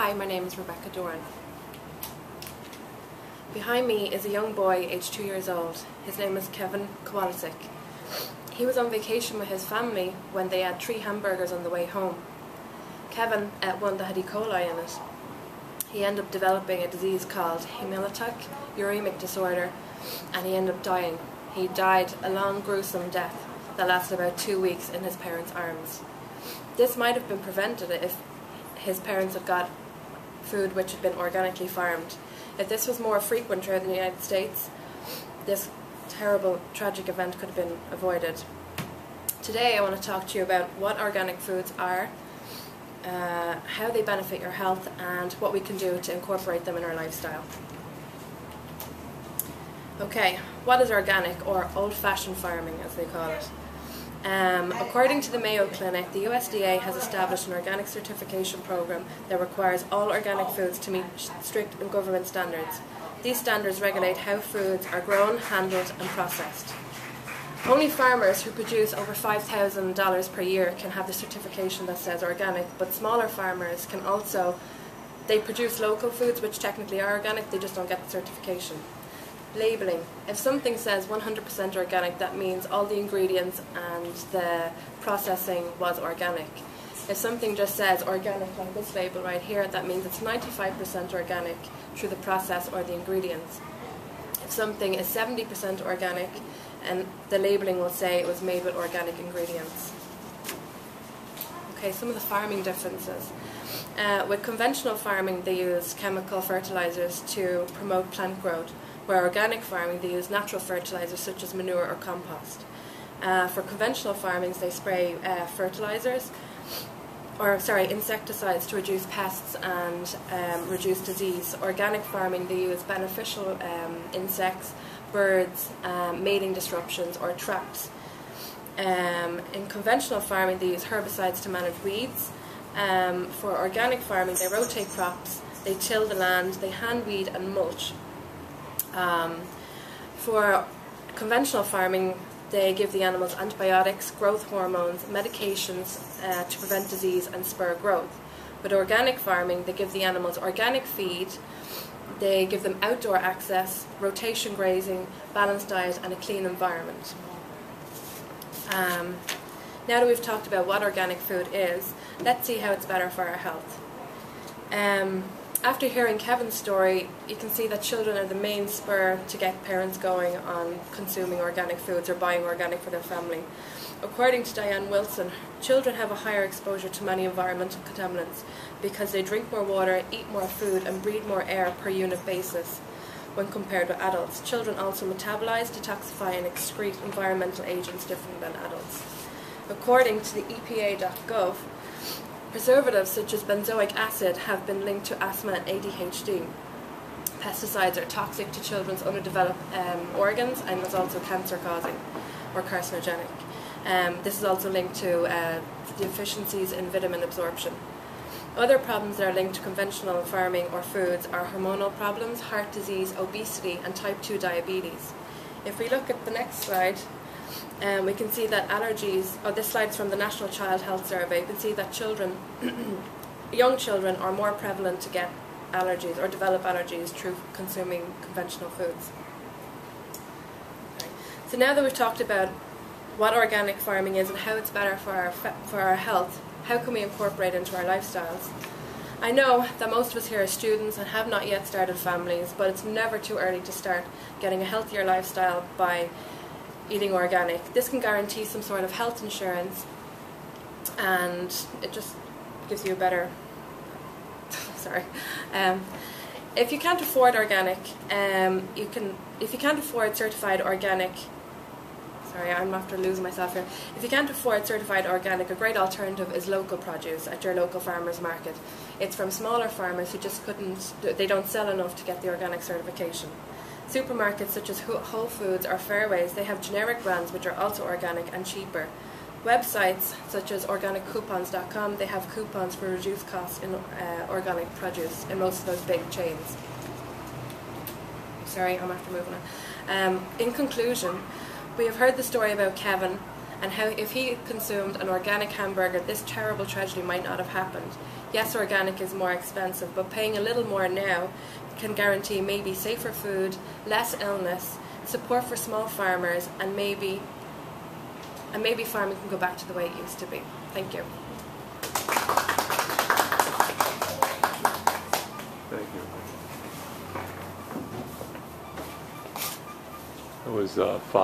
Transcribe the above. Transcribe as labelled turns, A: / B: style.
A: Hi, my name is Rebecca Doran. Behind me is a young boy aged 2 years old. His name is Kevin Kowalczyk. He was on vacation with his family when they had 3 hamburgers on the way home. Kevin ate one that had E. coli in it. He ended up developing a disease called hemolytic uremic disorder, and he ended up dying. He died a long, gruesome death that lasted about 2 weeks in his parents' arms. This might have been prevented if his parents had got food which had been organically farmed. If this was more frequent throughout the United States, this terrible, tragic event could have been avoided. Today I want to talk to you about what organic foods are, how they benefit your health, and what we can do to incorporate them in our lifestyle. Okay, what is organic, or old-fashioned farming as they call it? According to the Mayo Clinic, the USDA has established an organic certification program that requires all organic foods to meet strict government standards. These standards regulate how foods are grown, handled and processed. Only farmers who produce over $5,000 per year can have the certification that says organic, but smaller farmers can also, they produce local foods which technically are organic, they just don't get the certification. Labelling. If something says 100% organic, that means all the ingredients and the processing was organic. If something just says organic on this label right here, that means it's 95% organic through the process or the ingredients. If something is 70% organic, and the labelling will say it was made with organic ingredients. Okay, some of the farming differences. With conventional farming, they use chemical fertilizers to promote plant growth, where organic farming, they use natural fertilizers such as manure or compost. For conventional farming, they spray insecticides to reduce pests and reduce disease. Organic farming, they use beneficial insects, birds, mating disruptions or traps. In conventional farming, they use herbicides to manage weeds. For organic farming, they rotate crops, they till the land, they hand weed and mulch. For conventional farming, they give the animals antibiotics, growth hormones, medications to prevent disease and spur growth. With organic farming, they give the animals organic feed, they give them outdoor access, rotation grazing, balanced diet and a clean environment. Now that we've talked about what organic food is, let's see how it's better for our health. After hearing Kevin's story, you can see that children are the main spur to get parents going on consuming organic foods or buying organic for their family. According to Diane Wilson, children have a higher exposure to many environmental contaminants because they drink more water, eat more food and breathe more air per unit basis when compared with adults. Children also metabolize, detoxify and excrete environmental agents different than adults. According to the EPA.gov, preservatives such as benzoic acid have been linked to asthma and ADHD. Pesticides are toxic to children's underdeveloped organs and is also cancer-causing or carcinogenic. This is also linked to deficiencies in vitamin absorption. Other problems that are linked to conventional farming or foods are hormonal problems, heart disease, obesity and type 2 diabetes. If we look at the next slide, we can see that allergies, this slide is from the National Child Health Survey, you can see that children, young children are more prevalent to get allergies or develop allergies through consuming conventional foods. Okay. So now that we've talked about what organic farming is and how it's better for our health, how can we incorporate it into our lifestyles? I know that most of us here are students and have not yet started families, but it's never too early to start getting a healthier lifestyle by eating organic. This can guarantee some sort of health insurance, and it just gives you a better if you can't afford organic, if you can't afford certified organic, I'm after losing myself here. If you can't afford certified organic, a great alternative is local produce at your local farmers market. It's from smaller farmers who just they don't sell enough to get the organic certification. Supermarkets such as Whole Foods or Fairways, they have generic brands which are also organic and cheaper. Websites such as organiccoupons.com, they have coupons for reduced costs in organic produce in most of those big chains. I'm after moving on. In conclusion, we have heard the story about Kevin and how if he consumed an organic hamburger, this terrible tragedy might not have happened. Yes, organic is more expensive, but paying a little more now can guarantee maybe safer food, less illness, support for small farmers, and maybe farming can go back to the way it used to be. Thank you.
B: Thank you. It was 5.